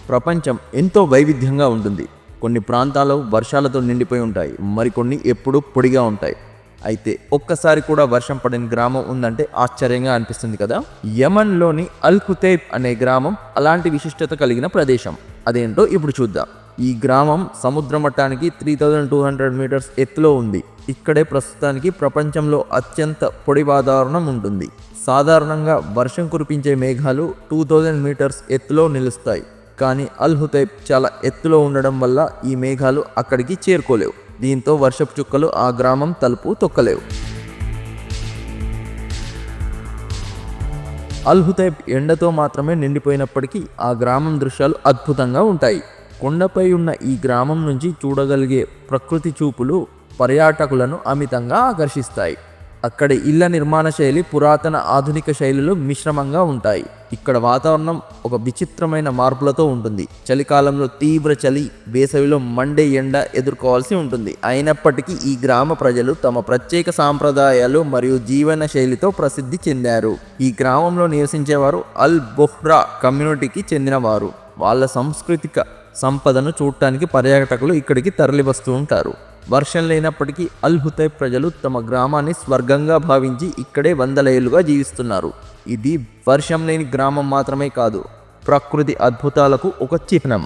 ప్రపంచం ఎంతో వైవిధ్యంగా ఉంటుంది. కొన్ని ప్రాంతాలు వర్షాలతో నిండిపోయి ఉంటాయి, మరికొన్ని ఎప్పుడూ పొడిగా ఉంటాయి. అయితే ఒక్కసారి కూడా వర్షం పడని గ్రామం ఉందంటే ఆశ్చర్యంగా అనిపిస్తుంది కదా. యమన్లోని అల్ హుతైబ్ అనే గ్రామం అలాంటి విశిష్టత కలిగిన ప్రదేశం. అదేంటో ఇప్పుడు చూద్దాం. ఈ గ్రామం సముద్ర మట్టానికి 3200 మీటర్స్ ఎత్తులో ఉంది. ఇక్కడే ప్రస్తుతానికి ప్రపంచంలో అత్యంత పొడి వాతావరణం ఉంటుంది. సాధారణంగా వర్షం కురిపించే మేఘాలు 2000 మీటర్స్ ఎత్తులో నిలుస్తాయి. కానీ అల్ హుతైబ్ చాలా ఎత్తులో ఉండడం వల్ల ఈ మేఘాలు అక్కడికి చేరుకోలేవు. దీంతో వర్షపు చుక్కలు ఆ గ్రామం తలుపు తొక్కలేవు. అల్ హుతైబ్ ఎండతో మాత్రమే నిండిపోయినప్పటికీ ఆ గ్రామం దృశ్యాలు అద్భుతంగా ఉంటాయి. కొండపై ఉన్న ఈ గ్రామం నుంచి చూడగలిగే ప్రకృతి చూపులు పర్యాటకులను అమితంగా ఆకర్షిస్తాయి. అక్కడి ఇళ్ల నిర్మాణ శైలి పురాతన ఆధునిక శైలులు మిశ్రమంగా ఉంటాయి. ఇక్కడ వాతావరణం ఒక విచిత్రమైన మార్పులతో ఉంటుంది. చలికాలంలో తీవ్ర చలి, వేసవిలో మండే ఎండ ఎదుర్కోవాల్సి ఉంటుంది. అయినప్పటికీ ఈ గ్రామ ప్రజలు తమ ప్రత్యేక సాంప్రదాయాలు మరియు జీవన శైలితో ప్రసిద్ధి చెందారు. ఈ గ్రామంలో నివసించేవారు అల్ బొహ్రా కమ్యూనిటీకి చెందినవారు. వాళ్ళ సాంస్కృతిక సంపదను చూడటానికి పర్యాటకులు ఇక్కడికి తరలి వస్తూ ఉంటారు. వర్షం లేనప్పటికీ అల్ హుతైబ్ ప్రజలు తమ గ్రామాన్ని స్వర్గంగా భావించి ఇక్కడే వందల ఏళ్లుగా జీవిస్తున్నారు. ఇది వర్షం లేని గ్రామం మాత్రమే కాదు, ప్రకృతి అద్భుతాలకు ఒక చిహ్నం.